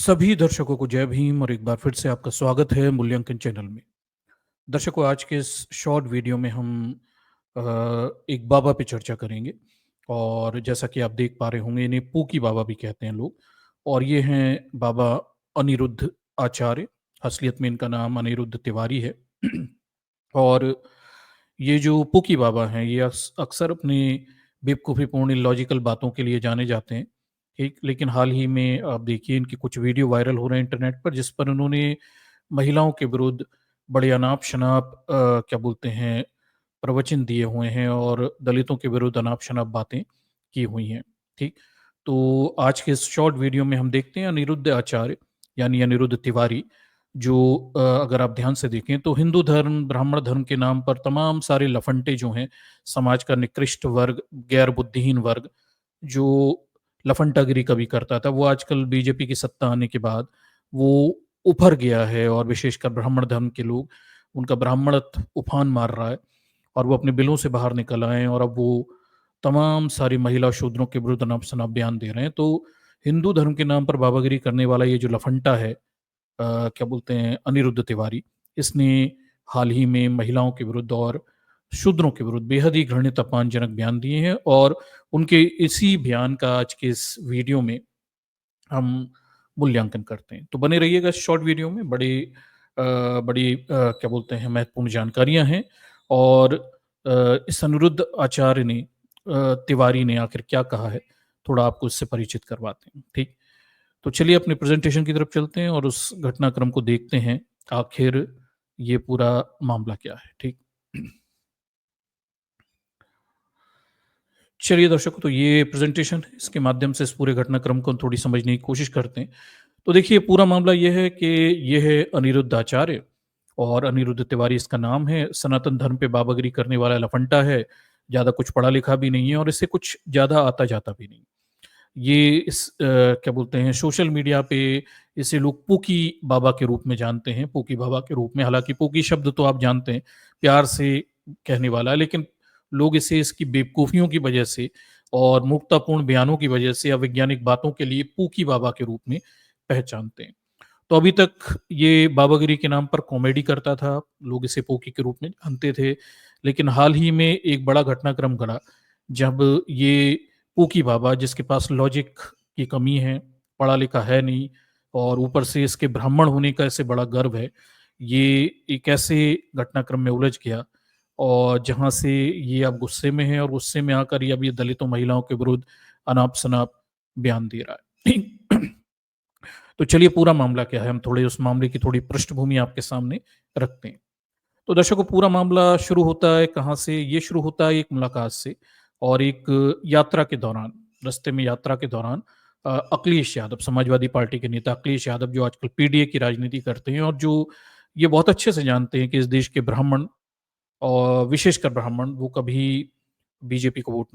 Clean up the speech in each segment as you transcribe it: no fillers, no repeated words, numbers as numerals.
सभी दर्शकों को जय भीम और एक बार फिर से आपका स्वागत है मूल्यांकन चैनल में। दर्शकों, आज के इस शॉर्ट वीडियो में हम अ, एक बाबा पे चर्चा करेंगे और जैसा कि आप देख पा रहे होंगे, इन्हें पूकी बाबा भी कहते हैं लोग। और ये हैं बाबा अनिरुद्ध आचार्य। असलियत में इनका नाम अनिरुद्ध तिवारी है। और ये जो पूकी बाबा हैं, ये अक्सर अपनी बेवकूफ़ीपूर्ण लॉजिकल बातों के लिए जाने जाते हैं। ठीक, लेकिन हाल ही में आप देखिए, इनके कुछ वीडियो वायरल हो रहे हैं इंटरनेट पर, जिस पर उन्होंने महिलाओं के विरुद्ध बड़े अनाप-शनाप क्या बोलते हैं, प्रवचन दिए हुए हैं और दलितों के विरुद्ध अनाप-शनाप बातें की हुई हैं। ठीक? तो आज के इस शॉर्ट वीडियो में हम देखते हैं अनिरुद्ध आचार्य, यानी अनिरुद्ध तिवारी, जो अगर आप ध्यान से देखें तो हिंदू धर्म, ब्राह्मण धर्म के नाम पर तमाम सारे लफंटे जो हैं, समाज का निकृष्ट वर्ग, गैर बुद्धिहीन वर्ग, जो लफंटागिरी कभी करता था, वो आजकल बीजेपी की सत्ता आने के बाद वो उभर गया है और विशेषकर ब्राह्मण धर्म के लोग, उनका ब्राह्मणत्व उफान मार रहा है और वो अपने बिलों से बाहर निकल आए हैं और अब वो तमाम सारी महिला शूद्रों के विरुद्ध अनाप-शनाप बयान दे रहे हैं। तो हिंदू धर्म के नाम पर बाबागिरी करने वाला ये जो लफंटा है, क्या बोलते हैं, अनिरुद्ध तिवारी, इसने हाल ही में महिलाओं के विरुद्ध और शूद्रों के विरुद्ध बेहद ही घृणित अपमानजनक बयान दिए हैं और उनके इसी बयान का आज के इस वीडियो में हम मूल्यांकन करते हैं। तो बने रहिएगा इस शॉर्ट वीडियो में। बड़ी क्या बोलते हैं, महत्वपूर्ण जानकारियाँ हैं और इस अनिरुद्ध आचार्य ने, तिवारी ने आखिर क्या कहा है, थोड़ा आपको इससे परिचित करवाते हैं। ठीक? तो चलिए अपने प्रेज़ेंटेशन की तरफ चलते हैं और उस घटनाक्रम को देखते हैं, आखिर ये पूरा मामला क्या है। ठीक? चलिए दर्शकों, तो ये प्रेज़ेंटेशन है, इसके माध्यम से इस पूरे घटनाक्रम को थोड़ी समझने की कोशिश करते हैं। तो देखिए, पूरा मामला ये है कि ये है अनिरुद्ध आचार्य और अनिरुद्ध तिवारी इसका नाम है। सनातन धर्म पे बाबागिरी करने वाला लफंटा है, ज़्यादा कुछ पढ़ा-लिखा भी नहीं है और इसे कुछ ज़्यादा आता-जाता भी नहीं। ये क्या बोलते हैं, सोशल मीडिया पे इसे लोग पूकी बाबा के रूप में जानते हैं, पूकी बाबा के रूप में। हालाँकि पूकी शब्द तो आप जानते हैं, प्यार से कहने वाला है, लेकिन लोग इसे इसकी बेवकूफ़ियों की वजह से और मूर्खतापूर्ण बयानों की वजह से, अवैज्ञानिक बातों के लिए पूकी बाबा के रूप में पहचानते हैं। तो अभी तक ये बाबागिरी के नाम पर कॉमेडी करता था, लोग इसे पोकी के रूप में जानते थे। लेकिन हाल ही में एक बड़ा घटनाक्रम घड़ा, जब ये पोकी बाबा, जिसके पास लॉजिक की कमी है, पढ़ा-लिखा है नहीं और ऊपर से इसके ब्राह्मण होने का इसे बड़ा गर्व है, ये एक ऐसे घटनाक्रम में उलझ गया और जहाँ से ये अब गुस्से में है और गुस्से में आकर ये अब ये दलितों, महिलाओं के विरुद्ध अनाप-शनाप बयान दे रहा है। तो चलिए पूरा मामला क्या है, हम थोड़े उस मामले की थोड़ी पृष्ठभूमि आपके सामने रखते हैं। तो दर्शकों, पूरा मामला शुरू होता है कहाँ से? ये शुरू होता है एक मुलाकात से और एक यात्रा के दौरान, रास्ते में यात्रा के दौरान अखिलेश यादव, समाजवादी पार्टी के नेता अखिलेश यादव, जो आजकल पीडीए की राजनीति करते हैं और जो ये बहुत अच्छे से जानते हैं कि इस देश के ब्राह्मण और विशेषकर ब्राह्मण, वो कभी बीजेपी को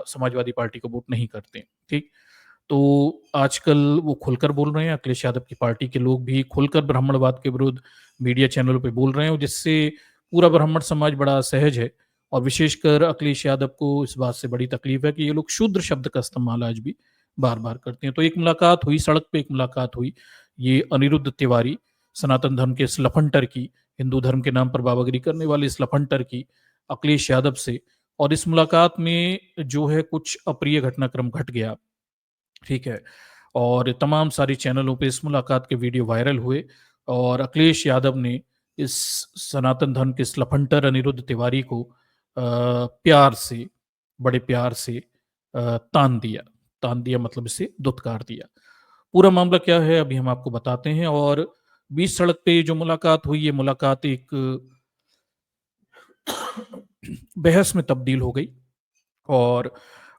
समाजवादी पार्टी को वोट नहीं करते। ठीक? तो आजकल वो खुलकर बोल रहे हैं, अखिलेश यादव की पार्टी के लोग भी खुलकर ब्राह्मणवाद के विरुद्ध मीडिया चैनलों पे बोल रहे हैं और जिससे पूरा ब्राह्मण समाज बड़ा असहज है और विशेषकर अखिलेश यादव को इस बात से बड़ी तकलीफ है कि ये लोग शूद्र शब्द का इस्तेमाल आज भी बार-बार करते हैं। तो एक मुलाकात हुई, सड़क पे एक मुलाकात हुई, ये अनिरुद्ध तिवारी, सनातन धर्म के इस लफंटर की, हिंदू धर्म के नाम पर बाबागिरी करने वाले इस लफंटर की, अखिलेश यादव से। और इस मुलाकात में जो है कुछ अप्रिय घटनाक्रम घट गया। ठीक है? और तमाम सारी चैनलों पे इस मुलाकात के वीडियो वायरल हुए और अखिलेश यादव ने इस सनातन धर्म के इस लफंटर अनिरुद्ध तिवारी को प्यार से, बड़े प्यार से तान दिया। तान दिया मतलब इसे धुतकार दिया। पूरा मामला क्या है अभी हम आपको बताते हैं और बीच सड़क पे जो मुलाकात हुई, ये मुलाकात एक बहस में तब्दील हो गई और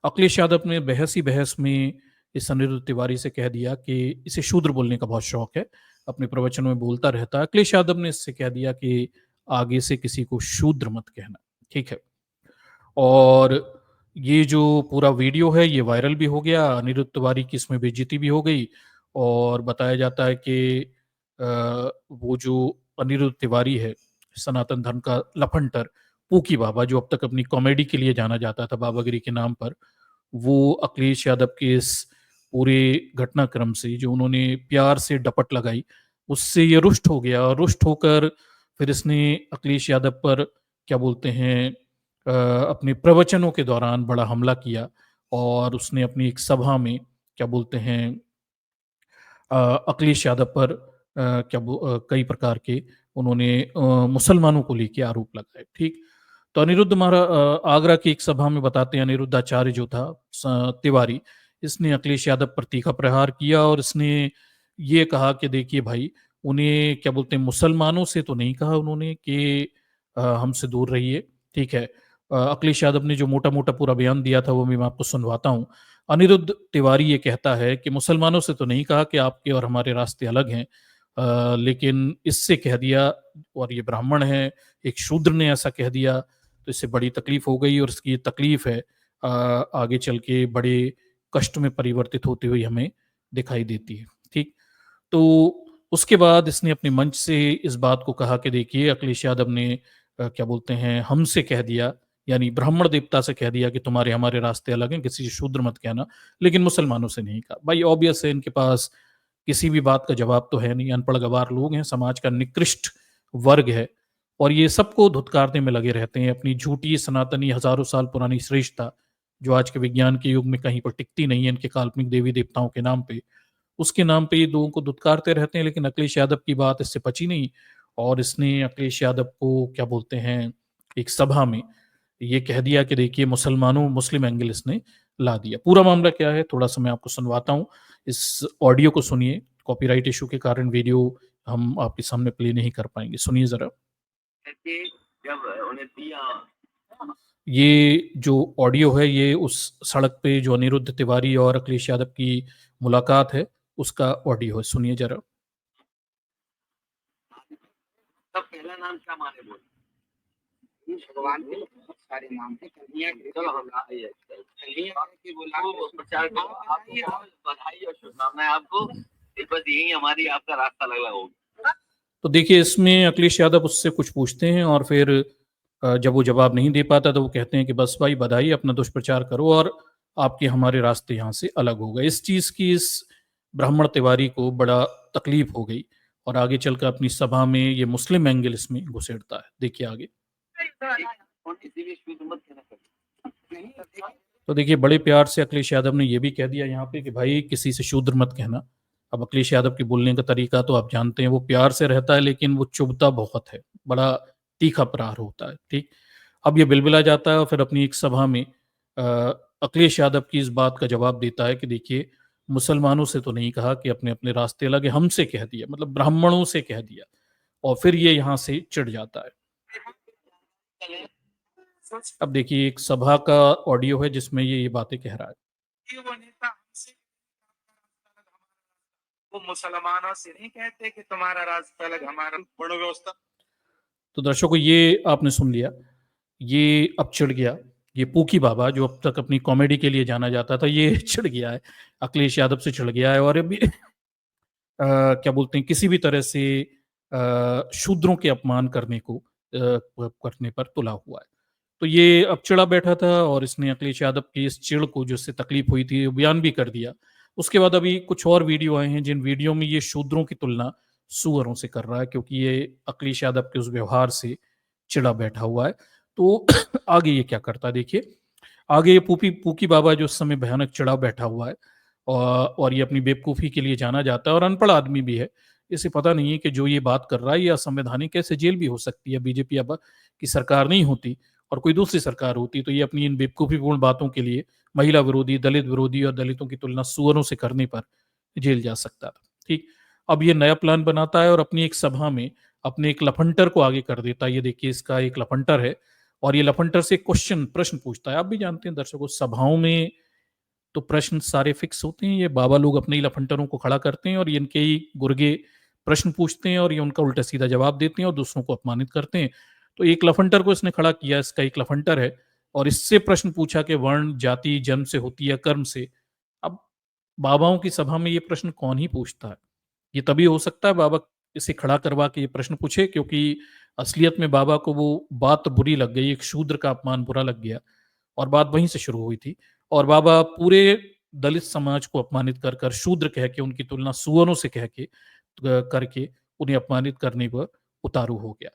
अखिलेश यादव ने बहस ही बहस में इस अनिरुद्ध तिवारी से कह दिया कि इसे शूद्र बोलने का बहुत शौक है, अपने प्रवचनों में बोलता रहता है। अखिलेश यादव ने इससे कह दिया कि आगे से किसी को शूद्र मत कहना, ठीक है? और ये जो पूरा वीडियो है ये वायरल भी हो गया, अनिरुद्ध तिवारी की इसमें बेइज्जती भी हो गई और बताया जाता है कि वो जो अनिरुद्ध तिवारी है, सनातन धर्म का लफंटर, पूकी बाबा, जो अब तक अपनी कॉमेडी के लिए जाना जाता था बाबागिरी के नाम पर, वो अखिलेश यादव के इस पूरे घटनाक्रम से जो उन्होंने प्यार से डपट लगाई, उससे ये रुष्ट हो गया और रुष्ट होकर फिर इसने अखिलेश यादव पर क्या बोलते हैं अपने प्रवचनों के दौरान बड़ा हमला किया और उसने अपनी एक सभा में क्या बोलते हैं अ, अखिलेश यादव पर कई प्रकार के उन्होंने मुसलमानों को लेके आरोप लगाए, ठीक? तो आगरा की एक सभा में बताते हैं अनिरुद्धाचार्य जो था तिवारी, इसने अखिलेश यादव पर तीखा प्रहार किया और इसने ये कहा कि देखिए भाई, उन्हें क्या बोलते हैं मुसलमानों से तो नहीं कहा उन्होंने कि हमसे दूर रहिए, ठीक है। अखिलेश यादव ने जो मोटा-मोटा पूरा बयान दिया था वो भी मैं आपको सुनवाता हूँ। अनिरुद्ध तिवारी ये कहता है कि मुसलमानों से तो नहीं कहा कि आपके और हमारे रास्ते अलग हैं, लेकिन इससे कह दिया और ये ब्राह्मण है, एक शूद्र ने ऐसा कह दिया, तो इससे बड़ी तकलीफ हो गई और इसकी ये तकलीफ है आगे चल के बड़े कष्ट में परिवर्तित होती हुई हमें दिखाई देती है, ठीक? तो उसके बाद इसने अपने मंच से इस बात को कहा कि देखिए अखिलेश यादव ने क्या बोलते हैं हमसे कह दिया, यानी ब्राह्मण देवता से कह दिया कि तुम्हारे हमारे रास्ते अलग हैं, किसी से शूद्र मत कहना, लेकिन मुसलमानों से नहीं कहा। भाई ऑब्वियस है इनके पास किसी भी बात का जवाब तो है नहीं, अनपढ़ गँवार लोग हैं, समाज का निकृष्ट वर्ग है और ये सबको धुतकारने में लगे रहते हैं। अपनी झूठी सनातनी हज़ारों साल पुरानी श्रेष्ठता, जो आज के विज्ञान के युग में कहीं पर टिकती नहीं है इनके काल्पनिक देवी-देवताओं के नाम पे, उसके नाम पे ये लोगों को धुतकारते रहते हैं, लेकिन अखिलेश यादव की बात इससे पची नहीं और इसने अखिलेश यादव को क्या बोलते हैं, एक सभा में ये कह दिया कि देखिए मुस्लिम एंगल इसने ला दिया। पूरा मामला क्या है थोड़ा-सा मैं आपको सुनवाता हूँ। इस ऑडियो को सुनिए, कॉपीराइट इश्यू के कारण वीडियो हम आपके सामने प्ले नहीं कर पाएँगे। सुनिए ज़रा। जब उन्हें दिया ये जो ऑडियो है ये उस सड़क पे जो अनिरुद्ध तिवारी और अखिलेश यादव की मुलाकात है, उसका ऑडियो है। सुनिए ज़रा। तब पहला नाम क्या माने बोले? भगवान के बहुत सारे नाम हैं। कन्हैया चलो हम कन्हैया के बोला वो प्रचार करो। आपको बधाई और शुभकामनाएँ आपको। बस यही हमारी आपका रास्ता अलग-अलग होगा। तो देखिए इसमें अखिलेश यादव उससे कुछ पूछते हैं और फिर जब वो जवाब नहीं दे पाता तो वो कहते हैं कि बस भाई बधाई अपना दुष्प्रचार करो और आपके हमारे रास्ते यहाँ से अलग हो गए। इस चीज़ की इस ब्राह्मण तिवारी को बड़ा तकलीफ हो गई और आगे चलकर अपनी सभा में ये मुस्लिम एंगल इसमें घुसेड़ता है। देखिए आगे। तो देखिए बड़े प्यार से अखिलेश यादव ने ये भी कह दिया यहाँ पे कि भाई किसी से शूद्र मत कहना। अब अखिलेश यादव के बोलने का तरीका तो आप जानते हैं वो प्यार से रहता है लेकिन वो चुभता बहुत है। बड़ा तीखा प्रहार होता है, ठीक? अब ये बिलबिला जाता है और फिर अपनी एक सभा में अ, अखिलेश यादव की इस बात का जवाब देता है कि देखिए मुसलमानों से तो नहीं कहा कि अपने-अपने रास्ते अलग हैं, हमसे कह दिया मतलब ब्राह्मणों से कह दिया और फिर ये यहाँ से चिढ़ जाता है। अब देखिए एक सभा का ऑडियो है जिसमें ये बातें कह रहा है। कि वो नेता हमसे वो मुसलमानों से नहीं कहते कि तुम्हारा रास्ता अलग हमारा बड़ो व्यवस्था। तो दर्शकों ये आपने सुन लिया। ये अब चिढ़ गया। ये पूकी बाबा जो अब तक अपनी कॉमेडी के लिए जाना जाता था ये चिढ़ गया है। अखिलेश यादव से चिढ़ गया है और अभी क्या बोलते हैं किसी भी तरह से शूद्रों के अपमान करने को करने पर तुला हुआ है। तो ये अब चिढ़ा बैठा था और इसने अखिलेश यादव की इस चिढ़ को जो इससे तकलीफ हुई थी, वो बयान भी कर दिया। उसके बाद अभी कुछ और वीडियो आए हैं, जिन वीडियो में ये शूद्रों की तुलना सूअरों से कर रहा है, क्योंकि ये अखिलेश यादव के उस व्यवहार से चिढ़ा बैठा हुआ है। तो आगे ये क्या करता है देखिए। आगे ये पूकी बाबा जो इस समय भयानक चिढ़ा बैठा हुआ है और ये अपनी बेवकूफ़ी के लिए जाना जाता है और अनपढ़ आदमी भी है। इसे पता नहीं है कि जो ये बात कर रहा है ये असंवैधानिक है, इसे जेल भी हो सकती है। बीजेपी अब की सरकार नहीं होती और कोई दूसरी सरकार होती तो ये अपनी इन बेवकूफ़ीपूर्ण बातों के लिए महिला विरोधी, दलित विरोधी और दलितों की तुलना सूअरों से करने पर जेल जा सकता था। ठीक? अब ये नया प्लान बनाता है और अपनी एक सभा में अपने एक लफंटर को आगे कर देता है। ये देखिए इसका एक लफंटर है और ये लफंटर से प्रश्न पूछता है। आप भी जानते हैं दर्शकों सभाओं में तो प्रश्न सारे फिक्स होते हैं। ये बाबा लोग अपने ही लफंटरों को खड़ा करते हैं और ये इनके ही गुर्गे प्रश्न पूछते हैं और ये उनका उल्टा-सीधा जवाब देते हैं और दूसरों को अपमानित करते हैं। तो एक लफंटर को इसने खड़ा किया, इसका एक लफंटर है और इससे प्रश्न पूछा कि वर्ण, जाति जन्म से होती है, कर्म से? अब बाबाओं की सभा में ये प्रश्न कौन ही पूछता है? ये तभी हो सकता है बाबा इसे खड़ा करवा के ये प्रश्न पूछे क्योंकि असलियत में बाबा को वो बात बुरी लग गई, एक शूद्र का अपमान बुरा लग गया और बात वहीं से शुरू हुई थी और बाबा पूरे दलित समाज को अपमानित कर कर, शूद्र कह के उनकी तुलना सुअरों से कह के करके उन्हें अपमानित करने पर उतारू हो गया।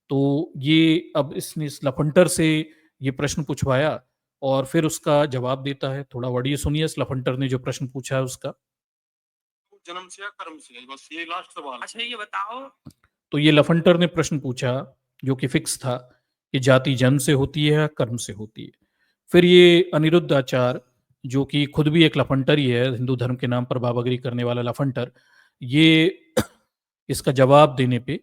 तो ये अब इसने इस लफंटर से ये प्रश्न पूछवाया और फिर उसका जवाब देता है। थोड़ा वर्डिए सुनिए इस लफंटर ने जो प्रश्न पूछा है उसका। जन्म से या कर्म से, बस ये लास्ट सवाल। अच्छा ये बताओ। तो ये लफंटर ने प्रश्न पूछा जो कि फिक्स था कि जाति जन्म से होती है या कर्म से होती है। फिर ये अनिरुद्ध आचार्य जो कि खुद भी एक लफंटर ही है, हिंदू धर्म के नाम पर बाबागिरी करने वाला लफंटर, ये इसका जवाब देने पे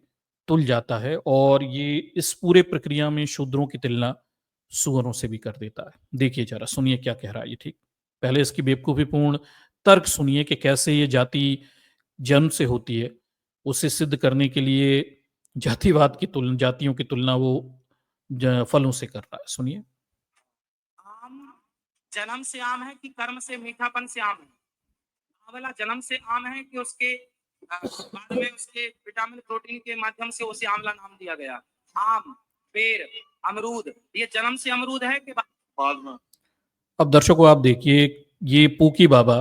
तुल जाता है और ये इस पूरे प्रक्रिया में शूद्रों की तुलना सुअरों से भी कर देता है। देखिए जरा सुनिए क्या कह रहा है ये, ठीक। पहले इसकी बेवकूफीपूर्ण तर्क सुनिए कि कैसे ये जाति जन्म से होती है, उसे सिद्ध करने के लिए जातिवाद की तुलना, जातियों की तुलना वो फलों से कर रहा है। सुनिए। आम जन्म से आम है कि कर्म से मीठापन से आम है? वाला जन्म से आम है कि उसके बाद में उसके विटामिन प्रोटीन के माध्यम से उसे आंवला नाम दिया गया? आम, पेड़, अमरूद, ये जन्म से अमरूद है कि बाद में? अब दर्शकों आप देखिए, ये पूकी बाबा,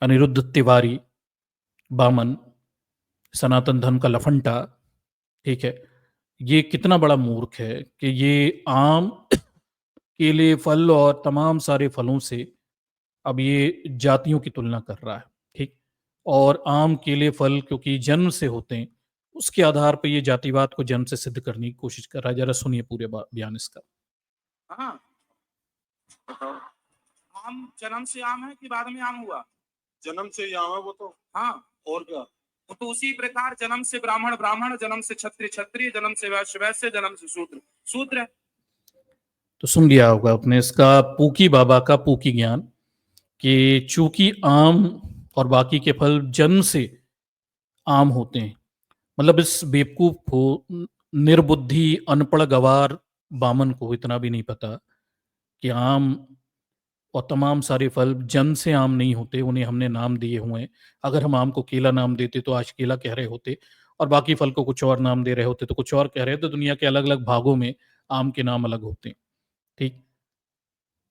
अनिरुद्ध तिवारी, बामन, सनातन धर्म का लफंटा, ठीक है, ये कितना बड़ा मूर्ख है कि ये आम, केले, फल और तमाम सारे फलों से अब ये जातियों की तुलना कर रहा है, ठीक। और आम, केले, फल क्योंकि जन्म से होते हैं, उसके आधार पर ये जातिवाद को जन्म से सिद्ध करने की कोशिश कर रहा है। जरा सुनिए पूरे बयान इसका। हाँ, आम जन्म से आम है कि बाद में आम हुआ? जन्म से ही आम है वो तो। हाँ, और क्या? तो उसी प्रकार जन्म से ब्राह्मण ब्राह्मण, जन्म से क्षत्रिय क्षत्रिय, जन्म से वैश्य वैश्य, जन्म से शूद्र शूद्र। तो सुन लिया होगा आपने इसका पूकी बाबा का पूकी ज्ञान कि चूंकि आम और बाकी के फल जन्म से आम होते हैं, मतलब इस बेवकूफ को, निर्बुद्धि अनपढ़ गवार बामन को इतना भी नहीं पता कि आम और तमाम सारे फल जन्म से आम नहीं होते, उन्हें हमने नाम दिए हुए हैं। अगर हम आम को केला नाम देते तो आज केला कह रहे होते, और बाकी फल को कुछ और नाम दे रहे होते तो कुछ और कह रहे होते। दुनिया के अलग अलग भागों में आम के नाम अलग होते हैं, ठीक।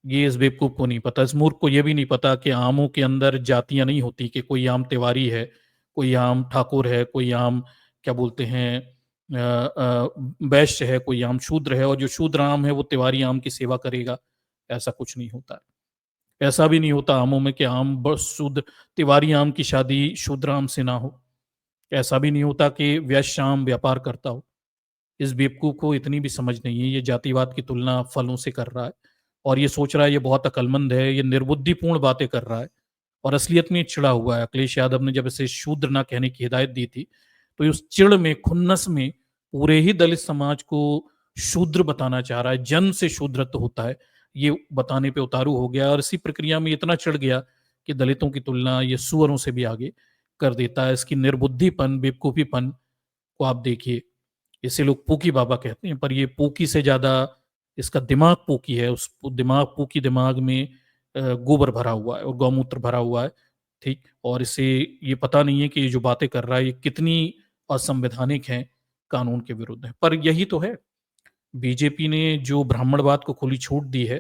ये इस बेवकूफ को नहीं पता, इस मूर्ख को ये भी नहीं पता कि आमों के अंदर जातियां नहीं होती, कि कोई आम तिवारी है, कोई आम ठाकुर है, कोई आम क्या बोलते हैं वैश्य है, कोई आम शूद्र है, और जो शूद्र आम है वो तिवारी आम की सेवा करेगा। ऐसा कुछ नहीं होता है। ऐसा भी नहीं होता आमों में कि आम बस शुद्ध, तिवारी आम की शादी शूद्र आम से ना हो। ऐसा भी नहीं होता कि वैश्य आम व्यापार करता हो। इस बेवकूफ को इतनी भी समझ नहीं है, ये जातिवाद की तुलना फलों से कर रहा है और ये सोच रहा है ये बहुत अकलमंद है, ये निर्बुद्धिपूर्ण बातें कर रहा है और असलियत में चिढ़ा हुआ है। अखिलेश यादव ने जब इसे शूद्र ना कहने की हिदायत दी थी, तो उस चिढ़ में, खुन्नस में पूरे ही दलित समाज को शूद्र बताना चाह रहा है, जन्म से शूद्रत्व होता है ये बताने पे उतारू हो गया और इसी प्रक्रिया में इतना चढ़ गया कि दलितों की तुलना ये सुअरों से भी आगे कर देता है। इसकी निर्बुद्धिपन, बेवकूफीपन को आप देखिए। इसे लोग पूकी बाबा कहते हैं, पर ये पूकी से ज्यादा इसका दिमाग पूकी है। उस दिमाग, पूकी दिमाग में गोबर भरा हुआ है और गौमूत्र भरा हुआ है, ठीक। और इसे ये पता नहीं है कि ये जो बातें कर रहा है ये कितनी असंवैधानिक हैं, कानून के विरुद्ध है। पर यही तो है, बीजेपी ने जो ब्राह्मणवाद को खुली छूट दी है,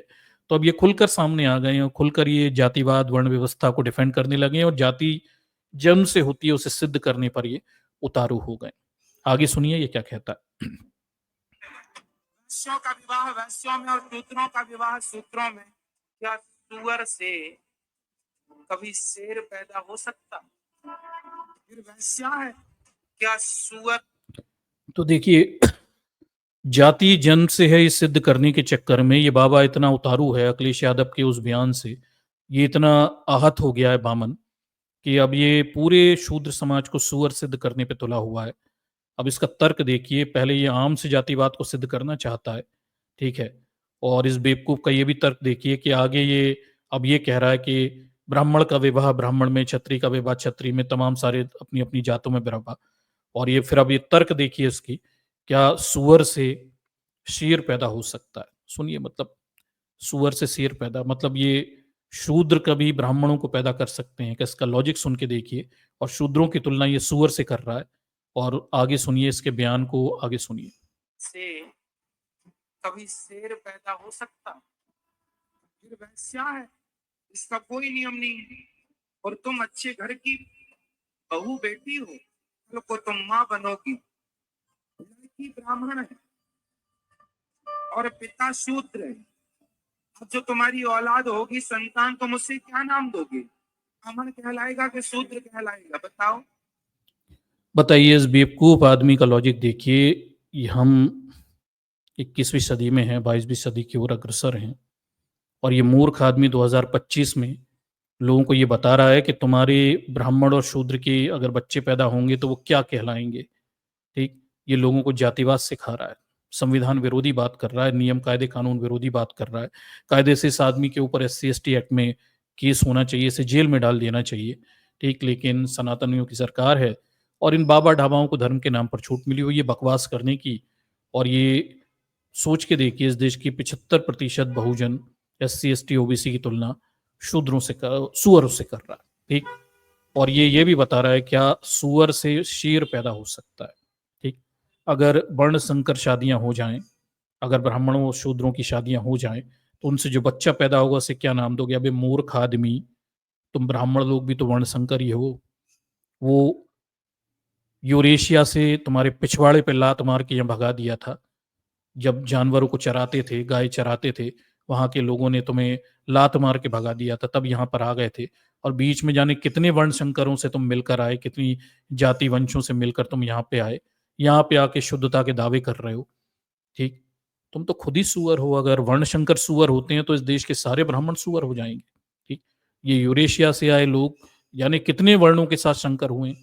तो अब ये खुलकर सामने आ गए हैं, खुलकर ये जातिवाद, वर्ण व्यवस्था को डिफेंड करने लगे हैं और जाति जन्म से होती है उसे सिद्ध करने पर ये उतारू हो गए। आगे सुनिए ये क्या कहता है। वैश्यों का विवाह वैश्यों में और शूद्रों का विवाह शूद्रों में, क्या सुअर से कभी शेर पैदा हो सकता? फिर वैश्या है, क्या सुअर? तो देखिए, जाति जन्म से है इस सिद्ध करने के चक्कर में ये बाबा इतना उतारू है अखिलेश यादव के उस बयान से, ये इतना आहत हो गया है बामन कि अब ये पूरे शूद्र समाज को सुअर सिद्ध करने पे तुला हुआ है। अब इसका तर्क देखिए, पहले ये आम से जातिवाद को सिद्ध करना चाहता है, ठीक है। और इस बेवकूफ का ये भी तर्क देखिए कि आगे ये अब ये कह रहा है कि ब्राह्मण का विवाह ब्राह्मण में, क्षत्रिय का विवाह क्षत्रिय में, तमाम सारे अपनी अपनी जातों में बराबर। और ये फिर अब ये तर्क देखिए इसकी, क्या सुअर से शेर पैदा हो सकता है? सुनिए, मतलब सुअर से शेर पैदा, मतलब ये शूद्र कभी ब्राह्मणों को पैदा कर सकते हैं क्या? इसका लॉजिक सुन के देखिए। और शूद्रों की तुलना ये सुअर से कर रहा है। और आगे सुनिए इसके बयान को, आगे सुनिए। से कभी शेर पैदा हो सकता? फिर वैश्या है, इसका कोई नियम नहीं है। और तुम अच्छे घर की बहू बेटी हो, कल को तुम माँ बनोगी, लड़की ब्राह्मण है और पिता शूद्र है। अब जो तुम्हारी औलाद होगी, संतान, तुम उसे क्या नाम दोगे? ब्राह्मण कहलाएगा कि शूद्र कहलाएगा? बताओ। बताइए, इस बेवकूफ़ आदमी का लॉजिक देखिए। ये हम 21वीं सदी में हैं, 22वीं सदी की ओर अग्रसर हैं और ये मूर्ख आदमी 2025 में लोगों को ये बता रहा है कि तुम्हारे ब्राह्मण और शूद्र के अगर बच्चे पैदा होंगे तो वो क्या कहलाएँगे, ठीक? ये लोगों को जातिवाद सिखा रहा है, संविधान विरोधी बात कर रहा है, नियम, कायदे, कानून विरोधी बात कर रहा है। कायदे से इस आदमी के ऊपर एससी-एसटी एक्ट में केस होना चाहिए, इसे जेल में डाल देना चाहिए, ठीक? लेकिन सनातनियों की सरकार है और इन बाबा-ढाबाओं को धर्म के नाम पर छूट मिली हुई है बकवास करने की। और ये सोच के देखिए, इस देश की 75% बहुजन एससी-एसटी, ओबीसी की तुलना शूद्रों से सूअरों से कर रहा है, ठीक? और ये भी बता रहा है क्या सूअर से शेर पैदा हो सकता है, ठीक? अगर वर्ण संकर शादियाँ हो जाएँ, अगर ब्राह्मणों और शूद्रों की शादियाँ हो जाएँ, तो उनसे जो बच्चा पैदा होगा उसे क्या नाम दोगे? अबे मूर्ख आदमी, तुम ब्राह्मण लोग भी तो वर्ण संकर ही हो। वो यूरेशिया से तुम्हारे पिछवाड़े पे लात मार के यहाँ भगा दिया था। जब जानवरों को चराते थे, गाय चराते थे, वहाँ के लोगों ने तुम्हें लात मार के भगा दिया था, तब यहाँ पर आ गए थे और बीच में जाने कितने वर्ण संकरों से तुम मिलकर आए, कितनी जाति वंशों से मिलकर तुम यहाँ पे आए। यहाँ पे आके शुद्धता के दावे कर रहे हो, ठीक? तुम तो खुद ही सूअर हो। अगर वर्णशंकर सूअर होते हैं तो इस देश के सारे ब्राह्मण सूअर हो जाएँगे, ठीक? ये यूरेशिया से आए लोग यानी कितने वर्णों के साथ संकर हुए हैं,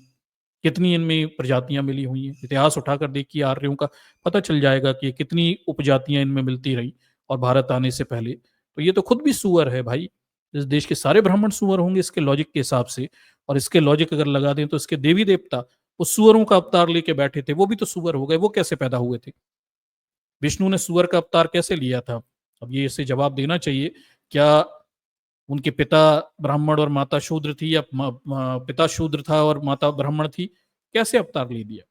कितनी इनमें प्रजातियाँ मिली हुई हैं। इतिहास उठाकर देखिए आर्यों का, पता चल जाएगा कि कितनी उपजातियाँ इनमें मिलती रहीं और भारत आने से पहले। तो ये तो खुद भी सूअर है भाई। इस देश के सारे ब्राह्मण सूअर होंगे इसके लॉजिक के हिसाब से। और इसके लॉजिक अगर लगा दें तो इसके देवी-देवता, वो सूअरों का अवतार लेके बैठे थे, वो भी तो सूअर हो गए, वो कैसे पैदा हुए थे? विष्णु ने सूअर का अवतार कैसे लिया था? अब ये इसे जवाब देना चाहिए। क्या उनके पिता ब्राह्मण और माता शूद्र थी, या पिता शूद्र था और माता ब्राह्मण थी? कैसे अवतार ले लिया?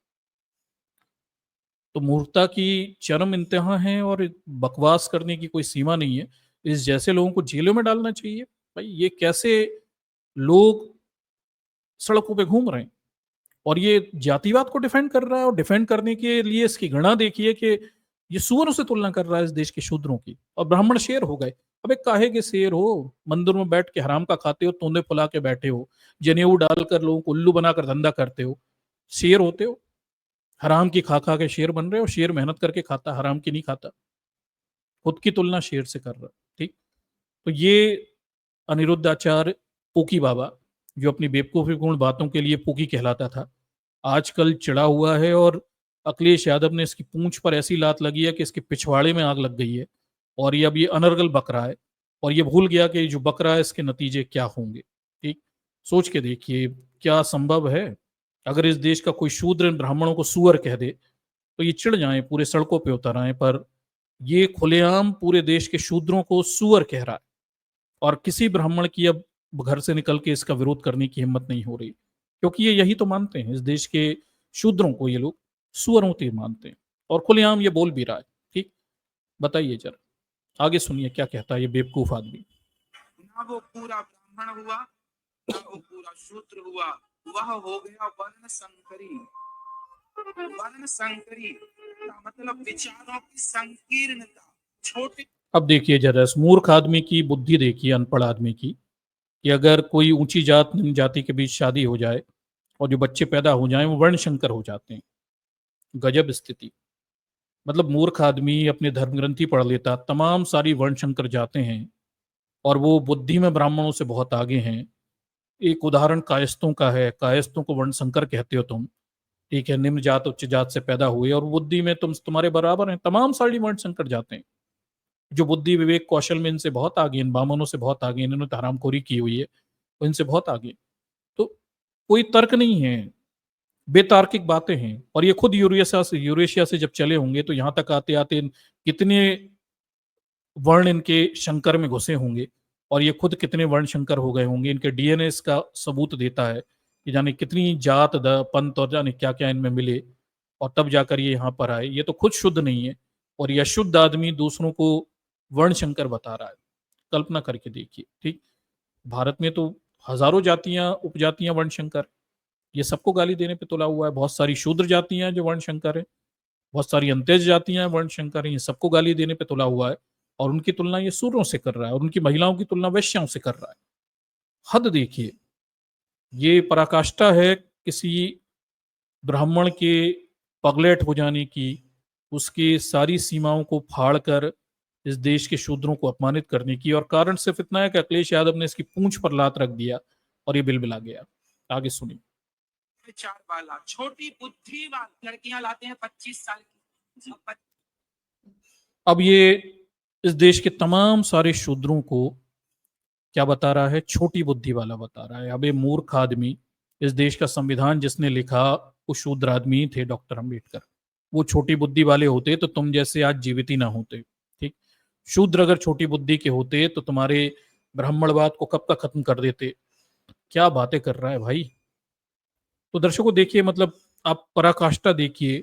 तो मूर्खता की चरम इंतहा है और बकवास करने की कोई सीमा नहीं है। इस जैसे लोगों को जेलों में डालना चाहिए। भाई ये कैसे लोग सड़कों पे घूम रहे हैं और ये जातिवाद को डिफेंड कर रहा है और डिफेंड करने के लिए इसकी घृणा देखिए कि ये सूअरों से तुलना कर रहा है इस देश के शूद्रों की, और ब्राह्मण शेर हो गए। अबे काहे के शेर हो? मंदिर में बैठ के हराम का खाते हो, तोंदे फुला के बैठे हो, जनेऊ डालकर लोगों को उल्लू बनाकर धंधा करते हो, शेर होते हो? हराम की खा खा के शेर बन रहे हो। शेर मेहनत करके खाता, हराम की नहीं खाता। खुद की तुलना शेर से कर रहा है, ठीक? तो ये अनिरुद्धाचार्य पोकी बाबा, जो अपनी बेवकूफीपूर्ण बातों के लिए पोकी कहलाता था, आजकल चिढ़ा हुआ है और अखिलेश यादव ने इसकी पूंछ पर ऐसी लात लगी है कि इसके पिछवाड़े में आग लग गई है और ये अब ये अनर्गल बक रहा है और ये भूल गया कि जो बक रहा है इसके नतीजे क्या होंगे, ठीक? सोच के देखिए, क्या संभव है? अगर इस देश का कोई शूद्र इन ब्राह्मणों को सूअर कह दे तो ये चिढ़ जाएं, पूरे सड़कों पे उतर आएं, पर ये खुलेआम पूरे देश के शूद्रों को सूअर कह रहा है और किसी ब्राह्मण की अब घर से निकल के इसका विरोध करने की हिम्मत नहीं हो रही, क्योंकि ये यही तो मानते हैं। इस देश के शूद्रों को ये लोग सुअरों के मानते हैं और खुलेआम ये बोल भी रहा है, ठीक? बताइए जरा, आगे सुनिए क्या कहता है ये बेवकूफ आदमी। ना वो पूरा ब्राह्मण हुआ, ना वो पूरा शूद्र हुआ, वह हो गया वर्ण संकरी। वर्ण संकरी का मतलब विचारों की संकीर्णता। छोटे अब देखिए जरा इस मूर्ख आदमी की बुद्धि देखिए, अनपढ़ आदमी की, कि अगर कोई ऊंची जात निम्न जाति के बीच शादी हो जाए और जो बच्चे पैदा हो जाएं वो वर्ण शंकर हो जाते हैं। गजब स्थिति। मतलब मूर्ख आदमी अपने धर्म ग्रंथि पढ़ लेता, तमाम सारी वर्ण शंकर जाते हैं और वो बुद्धि में ब्राह्मणों से बहुत आगे हैं। एक उदाहरण कायस्थों का है। कायस्थों को वर्ण संकर कहते हो तुम, ठीक है? निम्न जात उच्च जात से पैदा हुए और बुद्धि में तुम्हारे बराबर हैं। तमाम सारी वर्ण संकर जाते हैं जो बुद्धि विवेक कौशल में इनसे बहुत आगे, इन बामनों से बहुत आगे, इन्होंने तो हरामखोरी की हुई है, वो इनसे बहुत आगे। तो कोई तर्क नहीं है, बेतार्किक बातें हैं। और ये खुद यूरेशिया से जब चले होंगे तो यहाँ तक आते आते कितने वर्ण इनके शंकर में घुसे होंगे और ये खुद कितने वर्ण शंकर हो गए होंगे। इनके डीएनए इसका सबूत देता है कि जाने कितनी जात पंथ और जाने क्या क्या इनमें मिले और तब जाकर ये यहाँ पर आए। ये तो खुद शुद्ध नहीं है और यह शुद्ध आदमी दूसरों को वर्ण शंकर बता रहा है। कल्पना करके देखिए, ठीक? भारत में तो हजारों जातियां, उपजातियां वर्णशंकर, ये सबको गाली देने पे तुला हुआ है। बहुत सारी शूद्र जातियां हैं जो वर्णशंकर है, बहुत सारी अंत्यज जातियां हैं वर्णशंकर हैं, ये सबको गाली देने पे तुला हुआ है। और उनकी तुलना ये सूरों से कर रहा है और उनकी महिलाओं की तुलना वैश्याओं से कर रहा है। हद देखिए, ये पराकाष्ठा है किसी ब्राह्मण के पगलेट हो जाने की, उसकी सारी सीमाओं को फाड़कर इस देश के शूद्रों को अपमानित करने की। और कारण सिर्फ इतना है कि अखिलेश यादव ने इसकी पूंछ पर लात रख दिया और ये बिलबिला गया। आगे सुनिए। विचार वाला, छोटी बुद्धि वाला लड़कियां लाते हैं 25 साल की। अब ये इस देश के तमाम सारे शूद्रों को क्या बता रहा है? छोटी बुद्धि वाला बता रहा है। अब ये मूर्ख आदमी, इस देश का संविधान जिसने लिखा वो शूद्र आदमी ही थे, डॉक्टर अंबेडकर। वो छोटी बुद्धि वाले होते तो तुम जैसे आज जीवित ही ना होते। ठीक, शूद्र अगर छोटी बुद्धि के होते तो तुम्हारे ब्राह्मणवाद को कब का खत्म कर देते। क्या बातें कर रहा है भाई। तो दर्शकों देखिए, मतलब आप पराकाष्ठा देखिए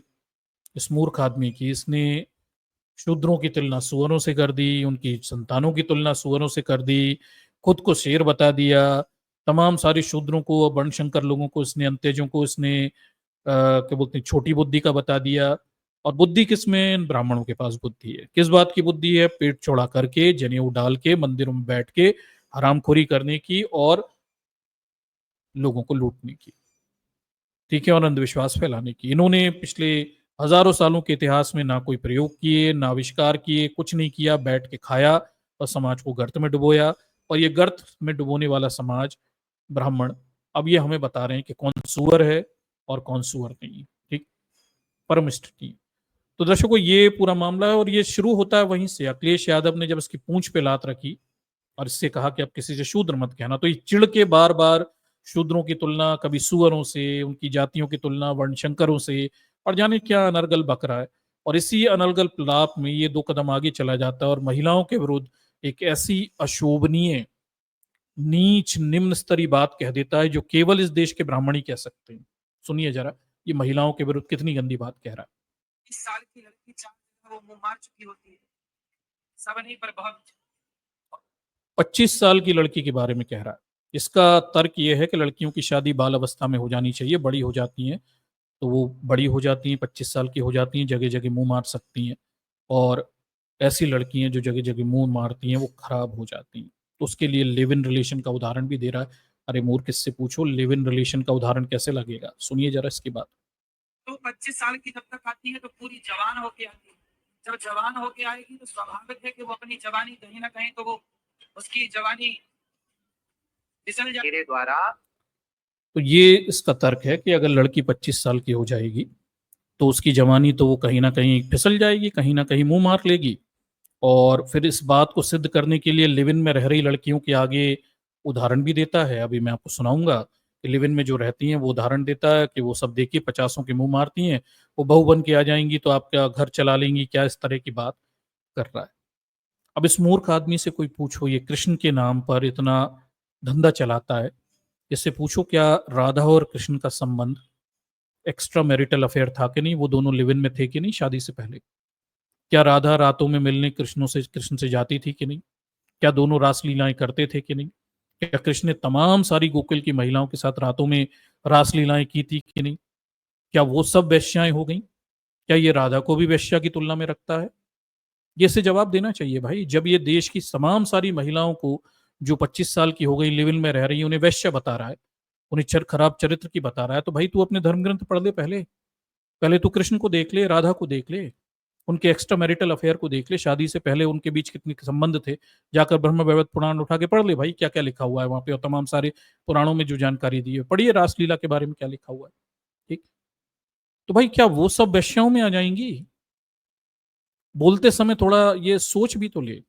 इस मूर्ख आदमी की। इसने शूद्रों की तुलना सुअरों से कर दी, उनकी संतानों की तुलना सुअरों से कर दी, खुद को शेर बता दिया। तमाम सारे शूद्रों को, वर्णशंकर लोगों को इसने, अंत्यजों को इसने क्या बोलते हैं, छोटी बुद्धि का बता दिया। और बुद्धि किसमें? इन ब्राह्मणों के पास बुद्धि है। किस बात की बुद्धि है? पेट चौड़ा करके, जनेऊ डाल के, मंदिरों में बैठ के हरामखोरी करने की और लोगों को लूटने की, ठीक है, और अंधविश्वास फैलाने की। इन्होंने पिछले हजारों सालों के इतिहास में ना कोई प्रयोग किए, ना आविष्कार किए, कुछ नहीं किया, बैठ के खाया और समाज को गर्त में डुबोया। और ये गर्त में डुबोने वाला समाज ब्राह्मण अब ये हमें बता रहे हैं कि कौन सुअर है और कौन सुअर नहीं। ठीक, परम स्थिति। तो दर्शकों ये पूरा मामला है और ये शुरू होता है वहीं से। अखिलेश यादव ने जब इसकी पूंछ पे लात रखी और इससे कहा कि अब किसी से शूद्र मत कहना, तो ये चिढ़ के बार बार शूद्रों की तुलना कभी सुअरों से, उनकी जातियों की तुलना वर्णशंकरों से, और जाने क्या अनर्गल बक रहा है। और इसी अनर्गल प्रलाप में ये 2 कदम आगे चला जाता है और महिलाओं के विरुद्ध एक ऐसी अशोभनीय, नीच, निम्न स्तरीय बात कह देता है जो केवल इस देश के ब्राह्मण ही कह सकते हैं। सुनिए जरा, ये महिलाओं के विरुद्ध कितनी गंदी बात कह रहा है। 20 साल की लड़की 4 जगह वो मुंह मार चुकी होती है, सब नहीं पर बहुत। 25 साल की लड़की के बारे में कह रहा है। इसका तर्क यह है कि लड़कियों की शादी बाल अवस्था में हो जानी चाहिए, बड़ी हो जाती हैं तो वो बड़ी हो जाती हैं, 25 साल की हो जाती हैं, जगह जगह मुंह मार सकती हैं। और ऐसी लड़की हैं जो जगह जगह मुंह मारती हैं वो खराब हो जाती हैं। तो उसके लिए लिव इन रिलेशन का उदाहरण भी दे रहा है। अरे मूर्ख, किससे पूछो लिव इन रिलेशन का उदाहरण कैसे लगेगा। सुनिए जरा इसकी बात। तो 25 साल की जब तक आती है तो पूरी जवान होके आती है। जब जवान होके आएगी तो स्वाभाविक है कि वो अपनी जवानी कहीं ना कहीं तो वो उसकी जवानी फिसल जाए मेरे द्वारा। तो ये इसका तर्क है कि अगर लड़की 25 साल की हो जाएगी तो उसकी जवानी तो वो कहीं ना कहीं फिसल जाएगी, कहीं ना कहीं मुंह मार लेगी। और फिर इस बात को सिद्ध करने के लिए लिव इन में रह रही लड़कियों के आगे उदाहरण भी देता है। अभी मैं आपको सुनाऊंगा कि लिव इन में जो रहती हैं वो उदाहरण देता है कि वो सब देखिए 50ओं के मुंह मारती हैं, वो बहू बन के आ जाएंगी तो आपका घर चला लेंगी, क्या इस तरह की बात कर रहा है। अब इस मूर्ख आदमी से कोई पूछो, ये कृष्ण के नाम पर इतना धंधा चलाता है, इससे पूछो क्या राधा और कृष्ण का संबंध एक्स्ट्रा मैरिटल अफेयर था कि नहीं, वो दोनों लिव इन में थे कि नहीं शादी से पहले। क्या राधा रातों में मिलने कृष्ण से जाती थी कि नहीं? क्या दोनों रासलीलाएं करते थे कि नहीं? क्या कृष्ण ने तमाम सारी गोकुल की महिलाओं के साथ रातों में रासलीलाएं की थी कि नहीं? क्या वो सब वेश्याएं हो गई? क्या ये राधा को भी वेश्या की तुलना में रखता है? ये इसे जवाब देना चाहिए भाई। जब ये देश की तमाम सारी महिलाओं को जो 25 साल की हो गई, लिव इन में रह रही है, उन्हें वेश्या बता रहा है, उन्हें खराब चरित्र की बता रहा है, तो भाई तू अपने धर्म ग्रंथ पढ़ ले। पहले पहले तू कृष्ण को देख ले, राधा को देख ले, उनके एक्स्ट्रा मैरिटल अफेयर को देख ले, शादी से पहले उनके बीच कितने संबंध थे। जाकर ब्रह्म वैवर्त पुराण उठा के पढ़ ले भाई, क्या क्या लिखा हुआ है वहां पे, और तमाम सारे पुराणों में जो जानकारी दी है पढ़िए, रासलीला के बारे में क्या लिखा हुआ है। ठीक, तो भाई क्या वो सब वेश्याओं में आ जाएंगी? बोलते समय थोड़ा ये सोच भी तो ले।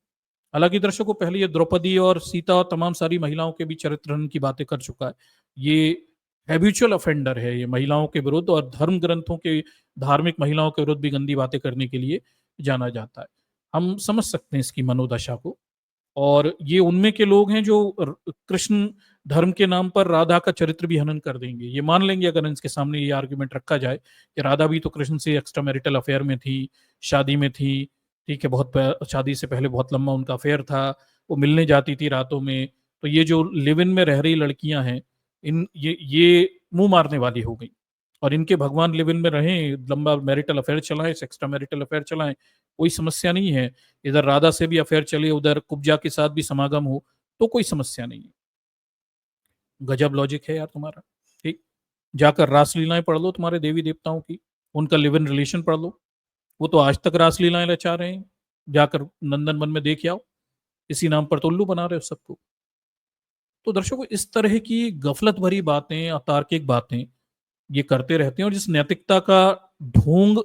हालांकि दर्शकों पहले ये द्रौपदी और सीता और तमाम सारी महिलाओं के भी चरित्र हनन की बातें कर चुका है। ये हैबिचुअल ऑफेंडर है, ये महिलाओं के विरुद्ध और धर्म ग्रंथों के, धार्मिक महिलाओं के विरुद्ध भी गंदी बातें करने के लिए जाना जाता है। हम समझ सकते हैं इसकी मनोदशा को। और ये उनमें के लोग हैं जो कृष्ण धर्म के नाम पर राधा का चरित्र भी हनन कर देंगे। ये मान लेंगे अगर इनके सामने ये आर्गुमेंट रखा जाए कि राधा भी तो कृष्ण से एक्स्ट्रा मैरिटल अफेयर में थी, शादी में थी, ठीक है, बहुत शादी से पहले बहुत लंबा उनका अफेयर था, वो मिलने जाती थी रातों में, तो ये जो लिव इन में रह रही लड़कियां हैं, ये मुंह मारने वाली हो गई। और इनके भगवान लिव इन में रहें, लंबा मैरिटल अफेयर चलाएं, एक्स्ट्रा मैरिटल अफेयर चलाएं, कोई समस्या नहीं है। इधर राधा से भी अफेयर चले, उधर कुब्जा के साथ भी समागम हो, तो कोई समस्या नहीं है। गजब लॉजिक है यार तुम्हारा। ठीक, जाकर रासलीलाएं पढ़ लो तुम्हारे देवी देवताओं की, उनका लिव इन रिलेशन पढ़ लो। वो तो आज तक रासलीलाएं रचा रहे हैं, जाकर नंदन वन में देख आओ। इसी नाम पर तो उल्लू बना रहे हो सबको। तो दर्शकों, इस तरह की गफलत भरी बातें, अतार्किक बातें ये करते रहते हैं, और जिस नैतिकता का ढोंग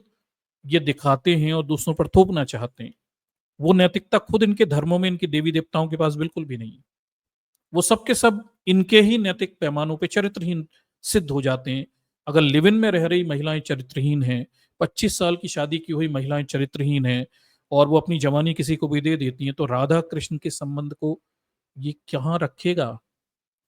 ये दिखाते हैं और दूसरों पर थोपना चाहते हैं, वो नैतिकता खुद इनके धर्मों में, इनके देवी देवताओं के पास बिल्कुल भी नहीं है। वो सब के सब इनके ही नैतिक पैमानों पे चरित्रहीन सिद्ध हो जाते हैं। अगर लिव इन में रह रही महिलाएं चरित्रहीन हैं, 25 साल की शादी की हुई महिलाएं चरित्रहीन हैं, और वो अपनी जवानी किसी को भी दे देती हैं, तो राधा कृष्ण के संबंध को ये कहाँ रखेगा?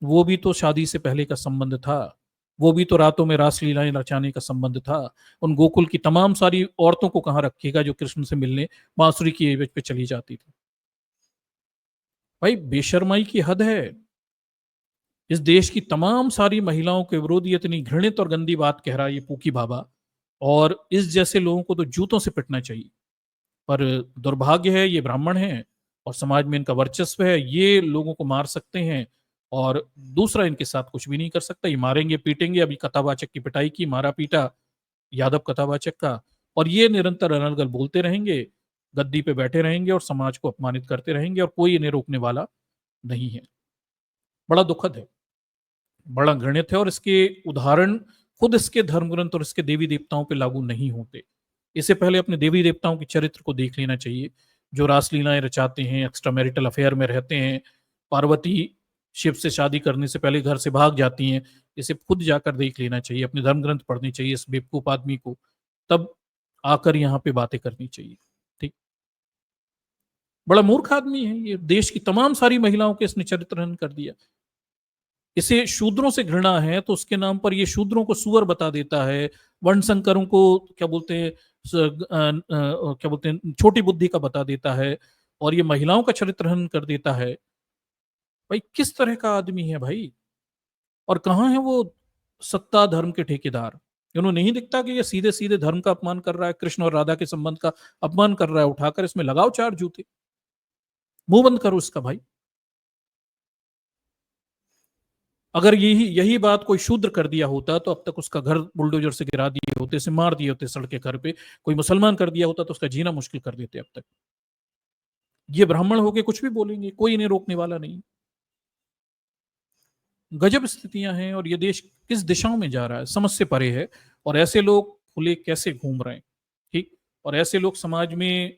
वो भी तो शादी से पहले का संबंध था। वो भी तो रातों में रासलीलाएं रचाने का संबंध था। उन गोकुल की तमाम सारी औरतों को कहाँ रखेगा जो कृष्ण से मिलने बांसुरी की एवज पे चली जाती थी? भाई, बेशर्माई की हद है। इस देश की तमाम सारी महिलाओं के विरोध ये इतनी घृणित और गंदी बात कह रहा है ये पूकी बाबा, और इस जैसे लोगों को तो जूतों से पिटना चाहिए। पर दुर्भाग्य है, ये ब्राह्मण हैं और समाज में इनका वर्चस्व है, ये लोगों को मार सकते हैं, और दूसरा इनके साथ कुछ भी नहीं कर सकता। ये मारेंगे पीटेंगे। अभी कथावाचक की पिटाई की, मारा पीटा यादव कथावाचक का, और ये निरंतर अनर्गल बोलते रहेंगे, गद्दी पे बैठे रहेंगे और समाज को अपमानित करते रहेंगे, और कोई इन्हें रोकने वाला नहीं है। बड़ा दुखद है, बड़ा घृणित है, और इसके उदाहरण खुद इसके धर्म ग्रंथ और इसके देवी देवताओं पे लागू नहीं होते। इससे पहले अपने देवी देवताओं के चरित्र को देख लेना चाहिए, जो रासलीलाएं रचाते हैं, एक्स्ट्रा मैरिटल अफेयर में रहते हैं। पार्वती शिव से शादी करने से पहले घर से भाग जाती हैं। इसे खुद जाकर देख लेना चाहिए, अपने धर्म ग्रंथ पढ़नी चाहिए इस बेवकूफ आदमी को, तब आकर यहाँ पे बातें करनी चाहिए। ठीक, बड़ा मूर्ख आदमी है ये। देश की तमाम सारी महिलाओं के इसने चरित्रहनन कर दिया। इसे शूद्रों से घृणा है तो उसके नाम पर ये शूद्रों को सुअर बता देता है, वर्ण संकरों को क्या बोलते हैं, क्या बोलते हैं, छोटी बुद्धि का बता देता है, और ये महिलाओं का चरित्रहनन कर देता है। भाई, किस तरह का आदमी है भाई? और कहाँ है वो सत्ता धर्म के ठेकेदार? उन्हें नहीं दिखता कि ये सीधे सीधे धर्म का अपमान कर रहा है, कृष्ण और राधा के संबंध का अपमान कर रहा है? उठाकर इसमें लगाओ 4 जूते, मुंह बंद करो इसका भाई। अगर यही यही बात कोई शूद्र कर दिया होता तो अब तक उसका घर बुलडोजर से गिरा दिए होते, इसे मार दिए होते सड़क के घर पे। कोई मुसलमान कर दिया होता तो उसका जीना मुश्किल कर देते अब तक। ये ब्राह्मण होके कुछ भी बोलेंगे, कोई इन्हें रोकने वाला नहीं। गजब स्थितियां हैं, और ये देश किस दिशाओं में जा रहा है समझ से परे है। और ऐसे लोग खुले कैसे घूम रहे हैं? ठीक, और ऐसे लोग समाज में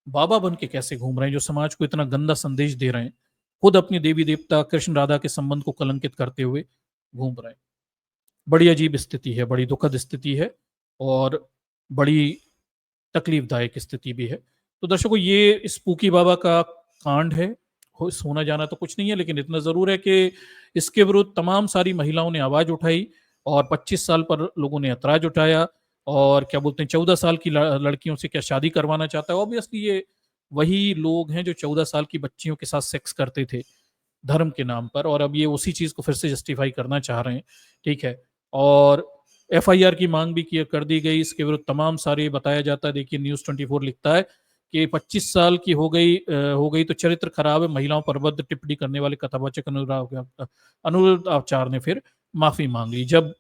बाबा बन के कैसे घूम रहे हैं, जो समाज को इतना गंदा संदेश दे रहे हैं, खुद अपनी देवी देवता कृष्ण राधा के संबंध को कलंकित करते हुए घूम रहे हैं। बड़ी अजीब स्थिति है, बड़ी दुखद स्थिति है, और बड़ी तकलीफदायक स्थिति भी है। तो दर्शकों, ये इस पूकी बाबा का कांड है। सोना जाना तो कुछ नहीं है, लेकिन इतना जरूर है कि इसके विरुद्ध तमाम सारी महिलाओं ने आवाज उठाई, और 25 साल पर लोगों ने ऐतराज उठाया, और क्या बोलते हैं, 14 साल की लड़कियों से क्या शादी करवाना चाहता है? ऑब्वियसली ये वही लोग हैं जो 14 साल की बच्चियों के साथ सेक्स करते थे धर्म के नाम पर, और अब ये उसी चीज को फिर से जस्टिफाई करना चाह रहे हैं। ठीक है, और एफआईआर की मांग भी कर दी गई इसके विरुद्ध तमाम सारे। बताया जाता है, देखिए न्यूज 24 लिखता है कि 25 साल की हो गई तो चरित्र खराब है, महिलाओं पर अभद्र टिप्पणी करने वाले कथावाचक अनुराग आचार ने फिर माफी मांग ली। जब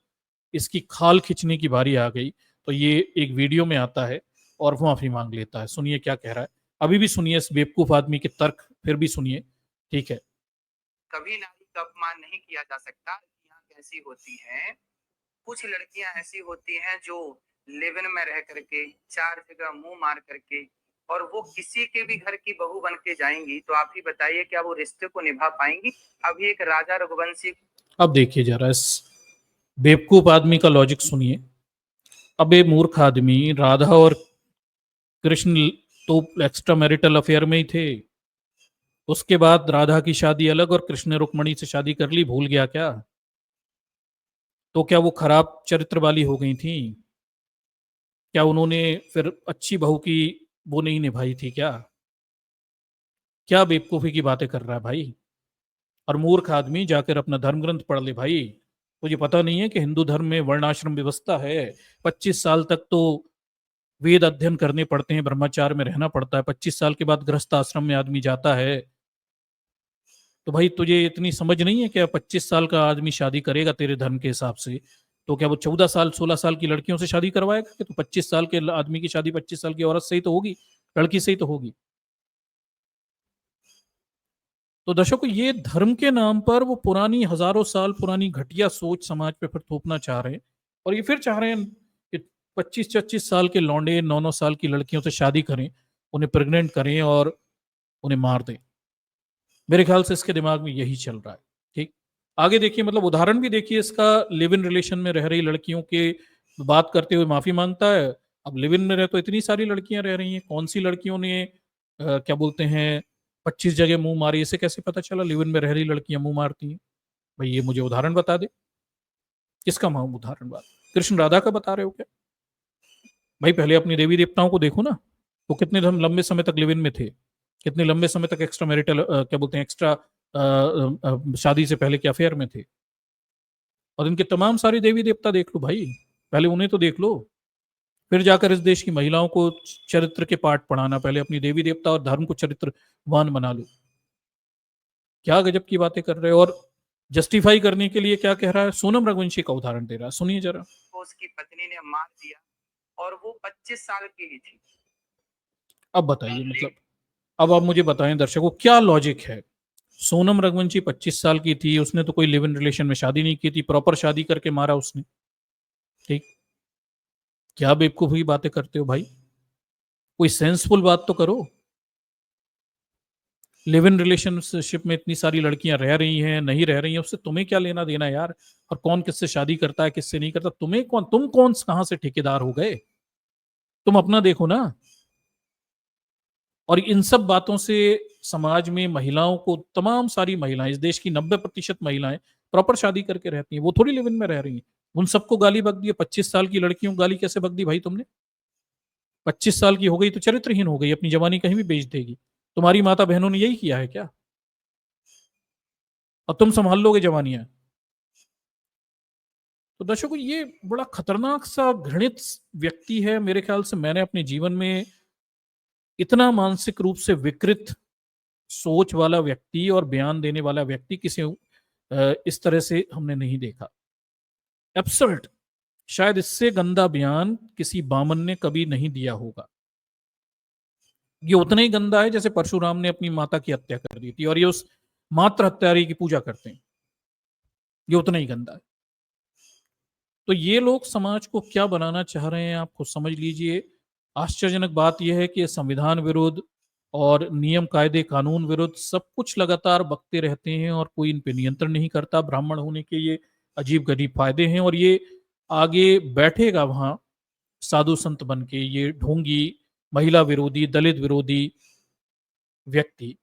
इसकी खाल खींचने की बारी आ गई तो ये एक वीडियो में आता है और माफी मांग लेता है। सुनिए क्या कह रहा है, अभी भी सुनिए इस बेवकूफ आदमी के तर्क, फिर भी सुनिए। ठीक है, कभी नारी का अपमान नहीं किया जा सकता। लड़कियां कैसी होती हैं, कुछ लड़कियां ऐसी होती हैं जो लिव इन में रह करके 4 जगह मुंह मार करके, और वो किसी के भी घर की बहू बन के जाएंगी, तो आप ही बताइए क्या वो रिश्ते को निभा पाएंगी? अभी एक राजा रघुवंशी। अब देखिए जरा इस बेवकूफ आदमी का लॉजिक सुनिए। अब ये मूर्ख आदमी, राधा और कृष्ण तो एक्स्ट्रा मैरिटल अफेयर में ही थे। उसके बाद राधा की शादी अलग और कृष्ण ने रुक्मणी से शादी कर ली, भूल गया क्या? तो क्या वो खराब चरित्र वाली हो गई थी? क्या उन्होंने फिर अच्छी बहू की वो नहीं निभाई थी क्या? क्या बेवकूफी की बातें कर रहा है भाई? और मूर्ख आदमी जाकर अपना धर्म ग्रंथ पढ़ ले भाई। तुझे पता नहीं है कि हिंदू धर्म में वर्णाश्रम व्यवस्था है। 25 साल तक तो वेद अध्ययन करने पड़ते हैं, ब्रह्मचार्य में रहना पड़ता है, 25 साल के बाद गृहस्थ आश्रम में आदमी जाता है। तो भाई तुझे इतनी समझ नहीं है क्या? 25 साल का आदमी शादी करेगा तेरे धर्म के हिसाब से, तो क्या वो 14 साल 16 साल की लड़कियों से शादी करवाएगा? कि तो 25 साल के आदमी की शादी 25 साल की औरत से ही तो होगी, लड़की से ही तो होगी। तो दर्शकों, ये धर्म के नाम पर वो पुरानी हजारों साल पुरानी घटिया सोच समाज पे फिर थोपना चाह रहे हैं। और ये फिर चाह रहे हैं कि 25-25 साल के लौंडे 9-9 साल की लड़कियों से शादी करें, उन्हें प्रेग्नेंट करें और उन्हें मार दें। मेरे ख्याल से इसके दिमाग में यही चल रहा है। ठीक, आगे देखिए, मतलब उदाहरण भी देखिए इसका। लिव इन रिलेशन में रह रही लड़कियों के बात करते हुए माफी मांगता है। अब लिव इन में रह तो इतनी सारी लड़कियां रह रही हैं, कौन सी लड़कियों ने क्या बोलते हैं 25 जगह मुंह मारी, इसे कैसे पता चला लिव इन में रह रही लड़कियां मुंह मारती हैं? भाई ये मुझे उदाहरण बता दे। किसका उदाहरण बात, कृष्ण राधा का बता रहे हो क्या? भाई पहले अपनी देवी देवताओं को देखो ना, वो कितने लंबे समय तक लिव इन में थे, कितने लंबे समय तक एक्स्ट्रा मैरिटल क्या बोलते हैं एक्स्ट्रा शादी से पहले के अफेयर में थे। और इनके तमाम सारे देवी देवता देख लो भाई, पहले उन्हें तो देख लो, फिर जाकर इस देश की महिलाओं को चरित्र के पाठ पढ़ाना। पहले अपनी देवी देवता और धर्म को चरित्रवान बना लो। क्या गजब की बातें कर रहे हो। और जस्टिफाई करने के लिए क्या कह रहा है, सोनम रघुवंशी का उदाहरण दे रहा है, सुनिए जरा। तो उसकी पत्नी ने मार दिया और वो 25 साल की ही थी। अब बताइए, मतलब अब आप मुझे बताएं दर्शकों, क्या लॉजिक है? सोनम रघुवंशी 25 साल की थी, उसने तो कोई लिव इन रिलेशन में शादी नहीं की थी, प्रॉपर शादी करके मारा उसने। ठीक, क्या बेवकूफी बातें करते हो भाई, कोई सेंसफुल बात तो करो। लिव इन रिलेशनशिप में इतनी सारी लड़कियां रह रही हैं, नहीं रह रही हैं, उससे तुम्हें क्या लेना देना यार? और कौन किससे शादी करता है किससे नहीं करता, तुम्हें कौन, तुम कौन कहां से ठेकेदार हो गए? तुम अपना देखो ना। और इन सब बातों से समाज में महिलाओं को, तमाम सारी महिलाएं, इस देश की 90% महिलाएं प्रॉपर शादी करके रहती हैं, वो थोड़ी लिव इन में रह रही हैं। उन सबको गाली बक दी है। 25 साल की लड़कियों को गाली कैसे बक दी भाई तुमने? 25 साल की हो गई तो चरित्रहीन हो गई, अपनी जवानी कहीं भी बेच देगी। तुम्हारी माता बहनों ने यही किया है क्या? और तुम संभाल लोगे जवानियां? तो दर्शकों, ये बड़ा खतरनाक सा घृणित व्यक्ति है मेरे ख्याल से। मैंने अपने जीवन में इतना मानसिक रूप से विकृत सोच वाला व्यक्ति और बयान देने वाला व्यक्ति किसी इस तरह से हमने नहीं देखा। एब्सर्ड, शायद इससे गंदा बयान किसी बामन ने कभी नहीं दिया होगा। ये उतना ही गंदा है जैसे परशुराम ने अपनी माता की हत्या कर दी थी, और ये उस मात्र हत्यारी की पूजा करते हैं। ये उतना ही गंदा है। तो ये लोग समाज को क्या बनाना चाह रहे हैं आप खुद समझ लीजिए। आश्चर्यजनक बात यह है कि संविधान विरुद्ध और नियम कायदे कानून विरुद्ध सब कुछ लगातार बकते रहते हैं और कोई इन पे नियंत्रण नहीं करता। ब्राह्मण होने के ये अजीब गरीब फायदे हैं, और ये आगे बैठेगा वहां साधु संत बन के, ये ढोंगी महिला विरोधी दलित विरोधी व्यक्ति।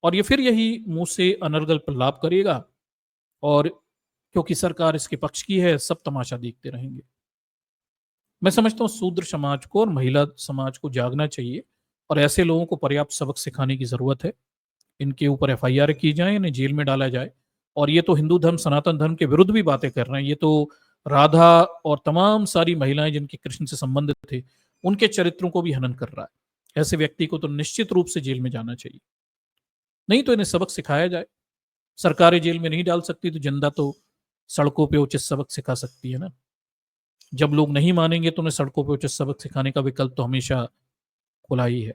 और ये फिर यही मुंह से अनर्गल प्रलाप करेगा, और क्योंकि सरकार इसके पक्ष की है, सब तमाशा देखते रहेंगे। मैं समझता हूँ शूद्र समाज को और महिला समाज को जागना चाहिए, और ऐसे लोगों को पर्याप्त सबक सिखाने की जरूरत है। इनके ऊपर एफआईआर की जाए, इन्हें जेल में डाला जाए। और ये तो हिंदू धर्म सनातन धर्म के विरुद्ध भी बातें कर रहे हैं। ये तो राधा और तमाम सारी महिलाएं जिनके कृष्ण से संबंधित थे, उनके चरित्रों को भी हनन कर रहा है। ऐसे व्यक्ति को तो निश्चित रूप से जेल में जाना चाहिए। नहीं तो इन्हें सबक सिखाया जाए। सरकारें जेल में नहीं डाल सकती तो जनता तो सड़कों पे उचित सबक सिखा सकती है ना। जब लोग नहीं मानेंगे तो उन्हें सड़कों पे उचित सबक सिखाने का विकल्प तो हमेशा खुला ही है।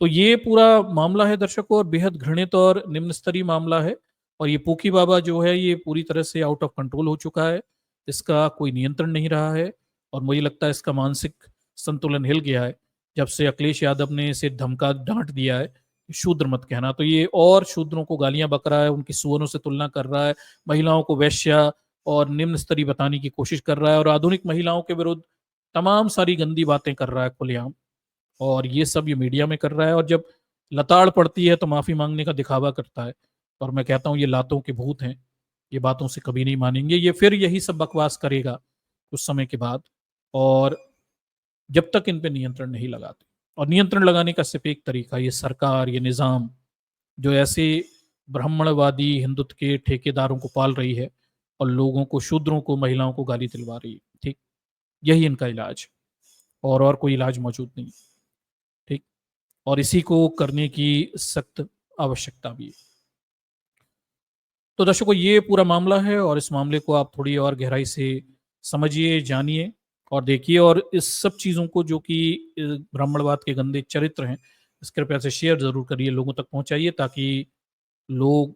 तो ये पूरा मामला है दर्शकों, और बेहद घृणित और निम्न स्तरीय मामला है। और ये पोकी बाबा जो है, ये पूरी तरह से आउट ऑफ कंट्रोल हो चुका है। इसका कोई नियंत्रण नहीं रहा है, और मुझे लगता है इसका मानसिक संतुलन हिल गया है जब से अखिलेश यादव ने इसे धमका डांट दिया है, शूद्र मत कहना। तो ये और शूद्रों को गालियां बक रहा है, उनकी सुअरों से तुलना कर रहा है, महिलाओं को वैश्या और निम्न स्तरीय बताने की कोशिश कर रहा है, और आधुनिक महिलाओं के विरुद्ध तमाम सारी गंदी बातें कर रहा है खुलेआम। और ये सब ये मीडिया में कर रहा है, और जब लताड़ पड़ती है तो माफी मांगने का दिखावा करता है। और मैं कहता हूँ ये लातों के भूत हैं, ये बातों से कभी नहीं मानेंगे। ये फिर यही सब बकवास करेगा कुछ समय के बाद, और जब तक इन पे नियंत्रण नहीं लगाते। और नियंत्रण लगाने का सिर्फ एक तरीका, ये सरकार, ये निज़ाम जो ऐसे ब्राह्मणवादी हिंदुत्व के ठेकेदारों को पाल रही है और लोगों को, शूद्रों को, महिलाओं को गाली दिलवा रही है। ठीक, यही इनका इलाज, और कोई इलाज मौजूद नहीं। ठीक, और इसी को करने की सख्त आवश्यकता भी है। तो दर्शकों, ये पूरा मामला है और इस मामले को आप थोड़ी और गहराई से समझिए, जानिए और देखिए, और इस सब चीज़ों को जो कि ब्राह्मणवाद के गंदे चरित्र हैं, इस कृपया से शेयर ज़रूर करिए, लोगों तक पहुँचाइए, ताकि लोग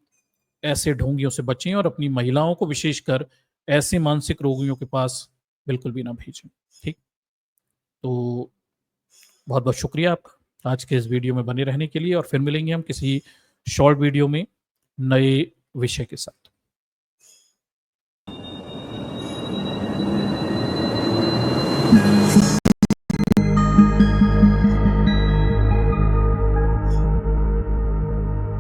ऐसे ढोंगियों से बचें और अपनी महिलाओं को विशेषकर ऐसे मानसिक रोगियों के पास बिल्कुल भी ना भेजें। ठीक? तो बहुत-बहुत शुक्रिया आपका आज के इस वीडियो में बने रहने के लिए, और फिर मिलेंगे हम किसी शॉर्ट वीडियो में नए विषय के साथ।